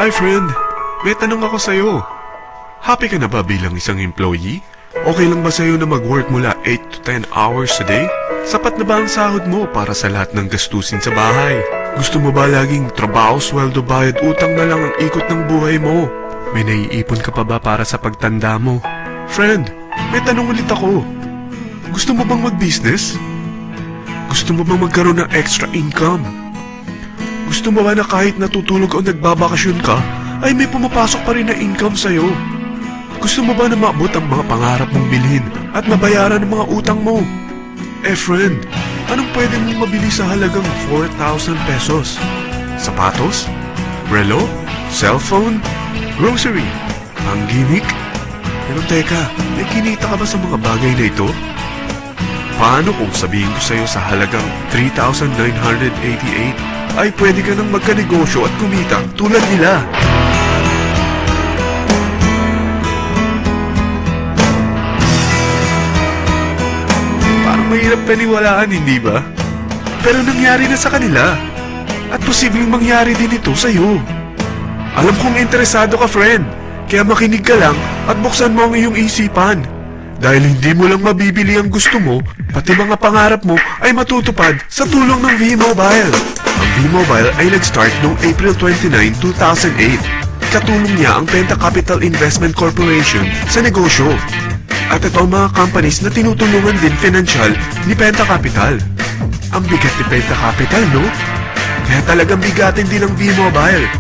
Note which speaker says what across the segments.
Speaker 1: Hi friend, may tanong ako sa'yo. Happy ka na ba bilang isang employee? Okay lang ba sa'yo na mag-work mula 8 to 10 hours a day? Sapat na ba ang sahod mo para sa lahat ng gastusin sa bahay? Gusto mo ba laging trabaho, sweldo, bayad, utang na lang ang ikot ng buhay mo? May naiipon ka pa ba para sa pagtanda mo? Friend, may tanong ulit ako. Gusto mo bang mag-business? Gusto mo bang magkaroon ng extra income? Gusto mo ba na kahit natutulog o nagbabakasyon ka, ay may pumapasok pa rin na income sa'yo? Gusto mo ba na maabot ang mga pangarap mong bilhin at mabayaran ang mga utang mo? Eh friend, anong pwede mong mabili sa halagang 4,000 pesos? Sapatos? Relo? Cellphone? Grocery? Ang gimmick? Pero teka, may kinita ka ba sa mga bagay na ito? Paano kung sabihin ko sa'yo sa halagang 3,988 ay pwede ka nang magkanegosyo at kumita tulad nila? Parang mahirap paniwalaan, hindi ba? Pero nangyari na sa kanila. At posibleng mangyari din ito sa'yo. Alam kong interesado ka, friend. Kaya makinig ka lang at buksan mo ang iyong isipan. Dahil hindi mo lang mabibili ang gusto mo, pati mga pangarap mo ay matutupad sa tulong ng V-Mobile. Ang V-Mobile ay nag-start noong April 29, 2008. Katulong niya ang Penta Capital Investment Corporation sa negosyo. At ito ang mga companies na tinutulungan din financial ni Penta Capital. Ang bigat ni Penta Capital, no? Kaya talagang bigatin din ang V-Mobile.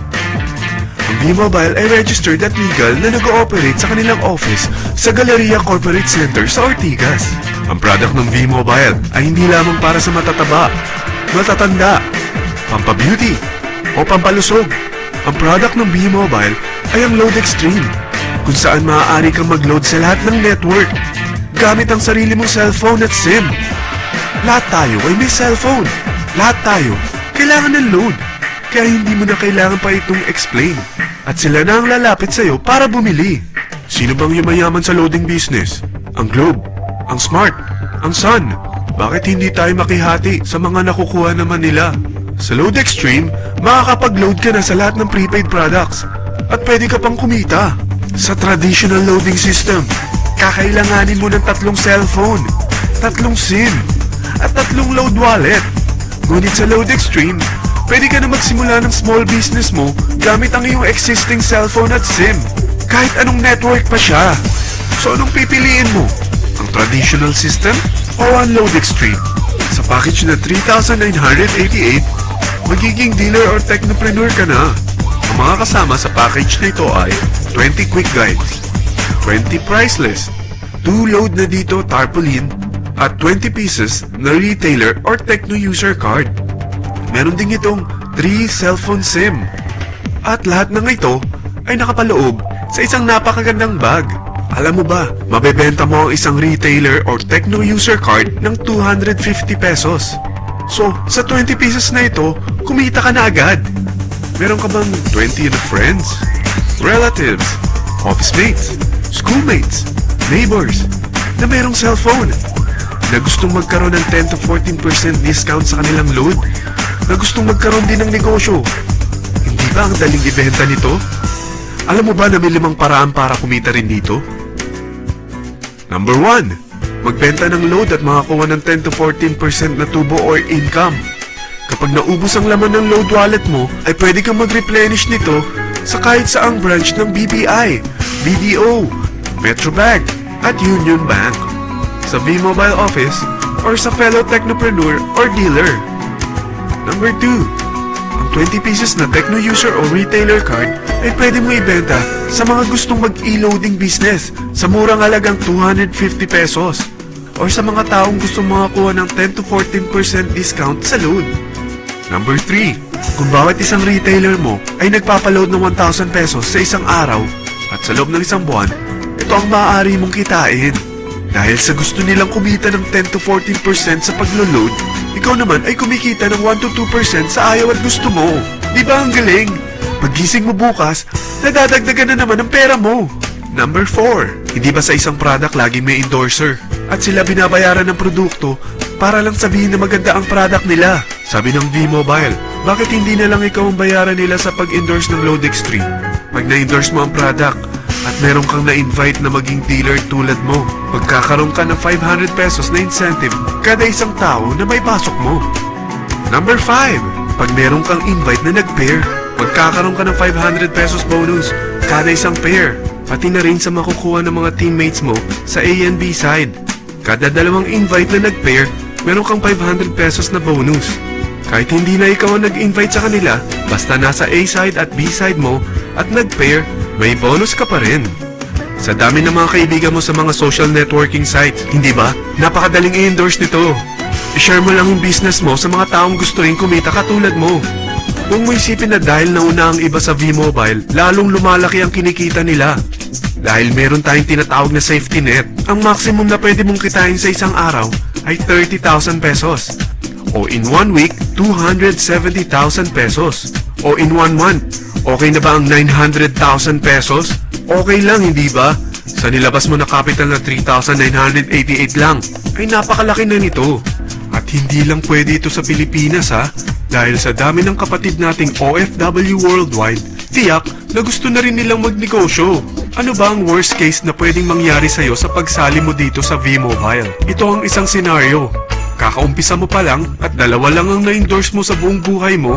Speaker 1: Ang V-Mobile ay registered at legal na nag-ooperate sa kanilang office sa Galleria Corporate Center sa Ortigas. Ang product ng V-Mobile ay hindi lamang para sa matataba, matatanda, pampabeauty, o pampalusog. Ang product ng V-Mobile ay ang Load Extreme, kung saan maaari kang mag-load sa lahat ng network gamit ang sarili mong cellphone at SIM. Lahat tayo ay may cellphone. Lahat tayo kailangan ng load. Kaya hindi mo na kailangan pa itong explain. At sila na ang lalapit sa'yo para bumili. Sino bang yumayaman sa loading business? Ang Globe, ang Smart, ang Sun. Bakit hindi tayo makihati sa mga nakukuha naman nila? Sa Load Extreme, makakapag-load ka na sa lahat ng prepaid products. At pwede ka pang kumita. Sa traditional loading system, kakailanganin mo ng 3 cellphone, 3 SIM, at 3 load wallet. Ngunit sa Load Extreme, pwede ka na magsimula ng small business mo gamit ang iyong existing cellphone at SIM. Kahit anong network pa siya. So anong pipiliin mo? Ang traditional system o ang Load Extreme? Sa package na 3,988, magiging dealer or technopreneur ka na. Ang mga kasama sa package na ito ay 20 quick guides, 20 price list, 2 load na dito tarpaulin, at 20 pieces na retailer or techno user card. Meron din itong 3 cellphone SIM. At lahat ng ito ay nakapaloob sa isang napakagandang bag. Alam mo ba, mabebenta mo ang isang retailer or techno user card ng 250 pesos. So, sa 20 pieces na ito, kumita ka na agad. Meron ka bang 20 na friends, relatives, office mates, schoolmates, neighbors na merong cellphone na gustong magkaroon ng 10 to 14% discount sa kanilang load, na gustong magkaroon din ng negosyo? Hindi ba ang daling ibenta nito? Alam mo ba na may 5 paraan para kumita rin dito? Number 1, magbenta ng load at makakuha ng 10 to 14% na tubo or income. Kapag naubos ang laman ng load wallet mo, ay pwede kang mag-replenish nito sa kahit saang branch ng BPI, BDO, Metrobank, at Union Bank, sa V-Mobile office, or sa fellow technopreneur or dealer. Number 2, ang 20 pieces na techno user o retailer card ay pwede mo ibenta sa mga gustong mag-e-loading business sa murang halagang 250 pesos, or sa mga taong gustong makakuha ng 10 to 14% discount sa load. Number 3, kung bawat isang retailer mo ay nagpapaload ng 1,000 pesos sa isang araw at sa loob ng isang buwan, ito ang maaari mong kitain. Dahil sa gusto nilang kumita ng 10 to 14% sa paglo-load, ikaw naman ay kumikita ng 1 to 2% sa ayaw at gusto mo. Di ba ang galing? Paggising mo bukas, nadadagdagan na naman ang pera mo. Number 4, hindi ba sa isang product laging may endorser? At sila binabayaran ng produkto para lang sabihin na maganda ang product nila. Sabi ng V-Mobile, bakit hindi na lang ikaw ang bayaran nila sa pag-endorse ng Lodex Tree? Pag na-endorse mo ang product at meron kang na-invite na maging dealer tulad mo, magkakaroon ka ng 500 pesos na incentive kada isang tao na may pasok mo. Number 5, pag meron kang invite na nag-pair, magkakaroon ka ng 500 pesos bonus kada isang pair, pati na rin sa makukuha ng mga teammates mo sa A and B side. Kada dalawang invite na nag-pair, meron kang 500 pesos na bonus. Kahit hindi na ikaw ang nag-invite sa kanila, basta nasa A side at B side mo at nag-pair, may bonus ka pa rin. Sa dami ng mga kaibigan mo sa mga social networking sites, hindi ba? Napakadaling i-endorse nito. I-share mo lang yung business mo sa mga taong gusto rin kumita katulad mo. Kung mo isipin na dahil nauna ang iba sa V-Mobile, lalong lumalaki ang kinikita nila. Dahil meron tayong tinatawag na safety net, ang maximum na pwede mong kitain sa isang araw ay 30,000 pesos. O in 1 week, 270,000 pesos. O in 1 month, okay na ba ang 900,000 pesos? Okay lang, hindi ba? Sa nilabas mo na capital na 3,988 lang, ay napakalaki na nito. At hindi lang pwede ito sa Pilipinas ha, dahil sa dami ng kapatid nating OFW worldwide, tiyak na gusto na rin nilang magnegosyo. Ano ba ang worst case na pwedeng mangyari sa'yo sa pagsali mo dito sa V-Mobile? Ito ang isang senaryo. Kakaumpisa mo pa lang at dalawa lang ang na-endorse mo sa buong buhay mo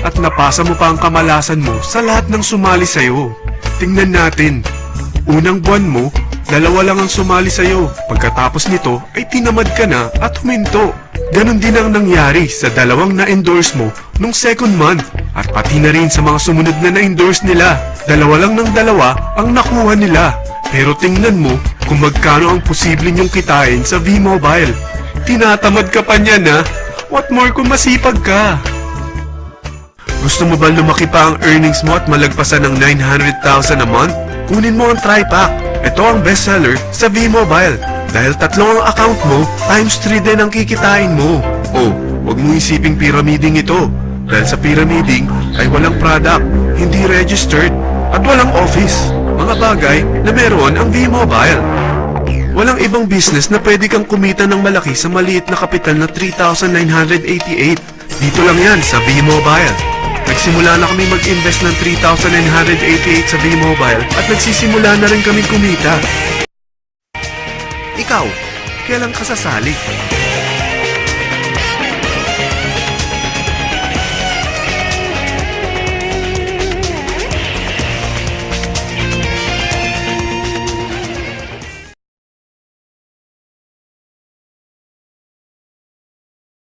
Speaker 1: at napasa mo pa ang kamalasan mo sa lahat ng sumali sa'yo. Tingnan natin. Unang buwan mo, dalawa lang ang sumali sa'yo. Pagkatapos nito ay tinamad ka na at huminto. Ganon din ang nangyari sa dalawang na-endorse mo nung second month at pati na rin sa mga sumunod na na-endorse nila. Dalawa lang ng dalawa ang nakuha nila. Pero tingnan mo kung magkano ang posible niyong kitain sa V-Mobile. Tinatamad ka pa niyan ha? What more kung masipag ka? Gusto mo ba lumaki pa ang earnings mo at malagpasan ng 900,000 a month? Kunin mo ang TriPack. Ito ang bestseller sa V-Mobile. Dahil 3 ang account mo, times 3 din ang kikitain mo. Oh, huwag mo isiping pyramiding ito. Dahil sa pyramiding ay walang product, hindi registered, at walang office. Mga bagay na meron ang V-Mobile. Walang ibang business na pwede kang kumita ng malaki sa maliit na kapital na 3,988. Dito lang yan sa V-Mobile. Nagsimula na kami mag-invest ng 3,988 sa V-Mobile at nagsisimula na rin kami kumita. Ikaw, kailan ka sasali?